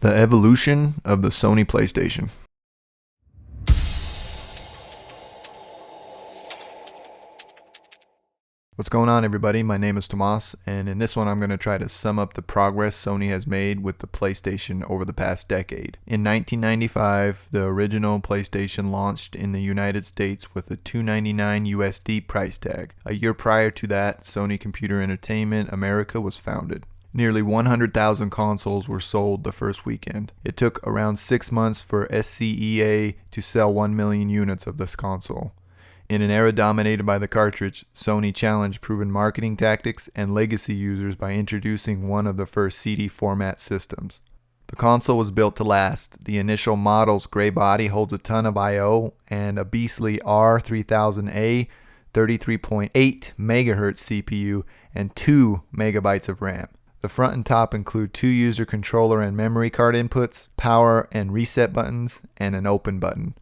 The evolution of the Sony PlayStation. What's going on, everybody? My name is Tomas, and in this one I'm going to try to sum up the progress Sony has made with the PlayStation over the past decade. In 1995, the original PlayStation launched in the United States with a $299 USD price tag. A year prior to that, Sony Computer Entertainment America was founded. Nearly 100,000 consoles were sold the first weekend. It took around 6 months for SCEA to sell 1 million units of this console. In an era dominated by the cartridge, Sony challenged proven marketing tactics and legacy users by introducing one of the first CD format systems. The console was built to last. The initial model's gray body holds a ton of I/O and a beastly R3000A 33.8 MHz CPU and 2 MB of RAM. The front and top include 2 user controller and memory card inputs, power and reset buttons, and an open button.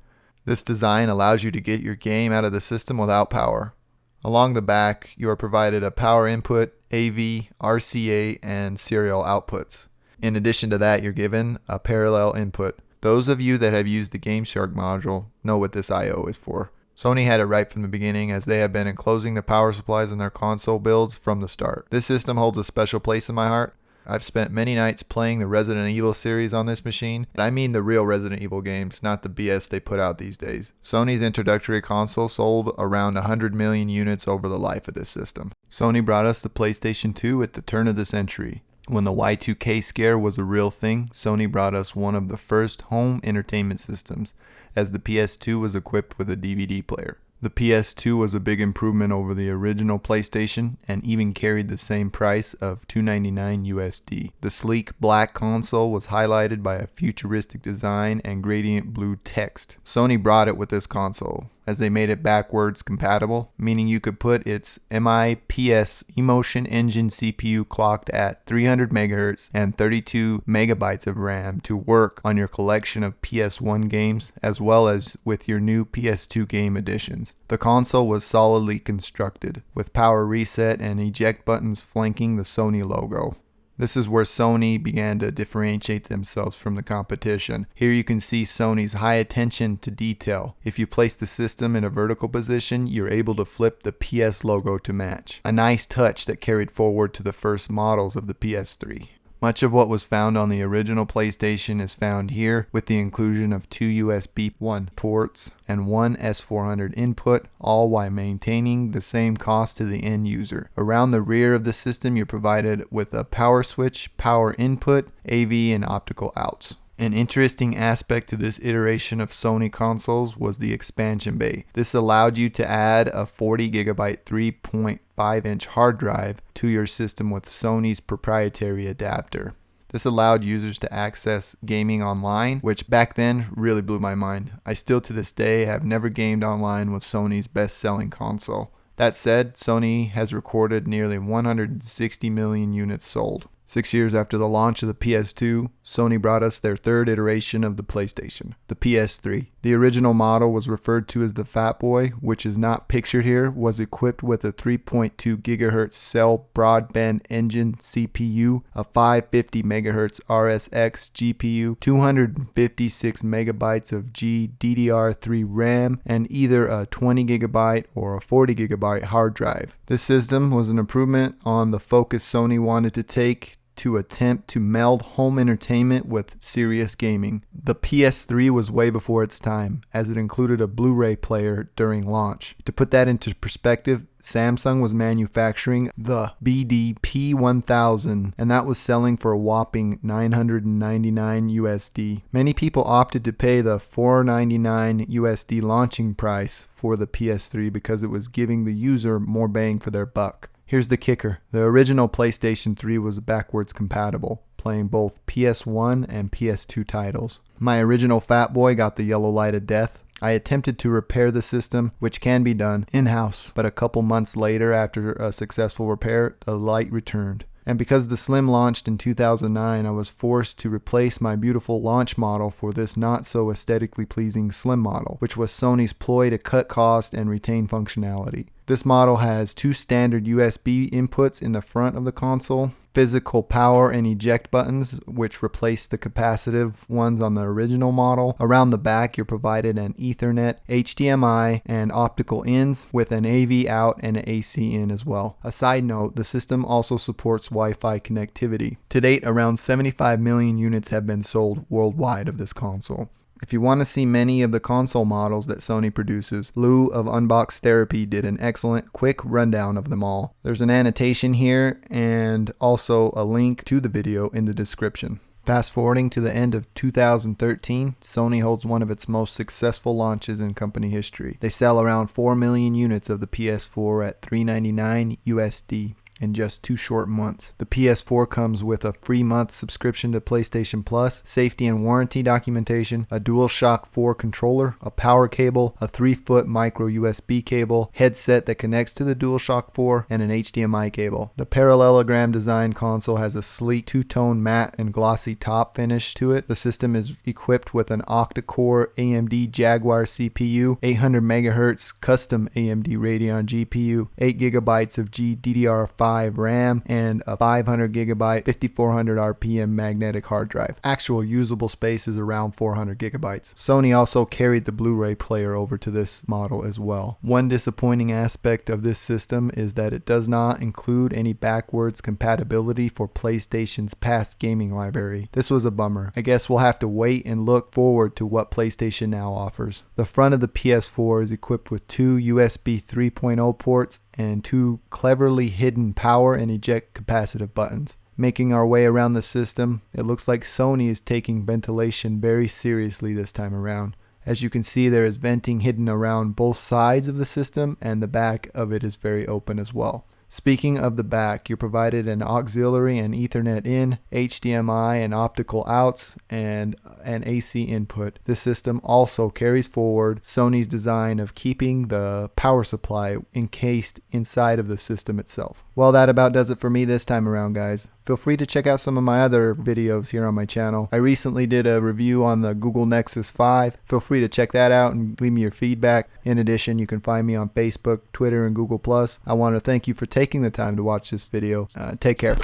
This design allows you to get your game out of the system without power. Along the back, you are provided a power input, AV, RCA, and serial outputs. In addition to that, you're given a parallel input. Those of you that have used the GameShark module know what this I/O is for. Sony had it right from the beginning, as they have been enclosing the power supplies in their console builds from the start. This system holds a special place in my heart. I've spent many nights playing the Resident Evil series on this machine, and I mean the real Resident Evil games, not the BS they put out these days. Sony's introductory console sold around 100 million units over the life of this system. Sony brought us the PlayStation 2 at the turn of the century. When the Y2K scare was a real thing, Sony brought us one of the first home entertainment systems, as the PS2 was equipped with a DVD player. The PS2 was a big improvement over the original PlayStation and even carried the same price of $299 USD. The sleek black console was highlighted by a futuristic design and gradient blue text. Sony brought it with this console, as they made it backwards compatible, meaning you could put its MIPS Emotion Engine CPU clocked at 300 MHz and 32 MB of RAM to work on your collection of PS1 games, as well as with your new PS2 game editions. The console was solidly constructed, with power reset and eject buttons flanking the Sony logo. This is where Sony began to differentiate themselves from the competition. Here you can see Sony's high attention to detail. If you place the system in a vertical position, you're able to flip the PS logo to match. A nice touch that carried forward to the first models of the PS3. Much of what was found on the original PlayStation is found here, with the inclusion of 2 USB 1 ports and 1 S400 input, all while maintaining the same cost to the end user. Around the rear of the system, you're provided with a power switch, power input, AV, and optical outs. An interesting aspect to this iteration of Sony consoles was the expansion bay. This allowed you to add a 40 GB 3.5-inch hard drive to your system with Sony's proprietary adapter. This allowed users to access gaming online, which back then really blew my mind. I still to this day have never gamed online with Sony's best-selling console. That said, Sony has recorded nearly 160 million units sold. 6 years after the launch of the PS2, Sony brought us their third iteration of the PlayStation, the PS3. The original model was referred to as the Fat Boy, which is not pictured here, was equipped with a 3.2 GHz cell broadband engine CPU, a 550 MHz RSX GPU, 256 MB of GDDR3 RAM, and either a 20 GB or a 40 GB hard drive. This system was an improvement on the focus Sony wanted to take to attempt to meld home entertainment with serious gaming. The PS3 was way before its time, as it included a Blu-ray player during launch. To put that into perspective, Samsung was manufacturing the BDP1000, and that was selling for a whopping $999 USD. Many people opted to pay the $499 USD launching price for the PS3 because it was giving the user more bang for their buck. Here's the kicker. The original PlayStation 3 was backwards compatible, playing both PS1 and PS2 titles. My original Fat Boy got the yellow light of death. I attempted to repair the system, which can be done in-house, but a couple months later, after a successful repair, the light returned. And because the Slim launched in 2009, I was forced to replace my beautiful launch model for this not so aesthetically pleasing Slim model, which was Sony's ploy to cut cost and retain functionality. This model has two standard USB inputs in the front of the console, physical power and eject buttons, which replace the capacitive ones on the original model. Around the back, you're provided an Ethernet, HDMI, and optical ins with an AV out and an AC in as well. A side note, the system also supports Wi-Fi connectivity. To date, around 75 million units have been sold worldwide of this console. If you want to see many of the console models that Sony produces, Lou of Unbox did an excellent quick rundown of them all. There's an annotation here and also a link to the video in the description. Fast forwarding to the end of 2013, Sony holds one of its most successful launches in company history. They sell around 4 million units of the PS4 at $399 USD. In just 2 short months. The PS4 comes with a free month subscription to PlayStation Plus, safety and warranty documentation, a DualShock 4 controller, a power cable, a 3-foot micro USB cable, headset that connects to the DualShock 4, and an HDMI cable. The parallelogram design console has a sleek 2-tone matte and glossy top finish to it. The system is equipped with an octa-core AMD Jaguar CPU, 800 MHz custom AMD Radeon GPU, 8 GB of GDDR5 RAM, and a 500 GB 5400 RPM magnetic hard drive. Actual usable space is around 400 GB. Sony also carried the Blu-ray player over to this model as well. One disappointing aspect of this system is that it does not include any backwards compatibility for PlayStation's past gaming library. This was a bummer. I guess we'll have to wait and look forward to what PlayStation now offers. The front of the PS4 is equipped with 2 USB 3.0 ports and 2 cleverly hidden power and eject capacitive buttons. Making our way around the system, it looks like Sony is taking ventilation very seriously this time around. As you can see, there is venting hidden around both sides of the system, and the back of it is very open as well. Speaking of the back, you're provided an auxiliary and Ethernet in, HDMI and optical outs, and an AC input. This system also carries forward Sony's design of keeping the power supply encased inside of the system itself. Well, that about does it for me this time around, guys. Feel free to check out some of my other videos here on my channel. I recently did a review on the Google Nexus 5. Feel free to check that out and leave me your feedback. In addition, you can find me on Facebook, Twitter, and Google+. I want to thank you for taking the time to watch this video. Take care.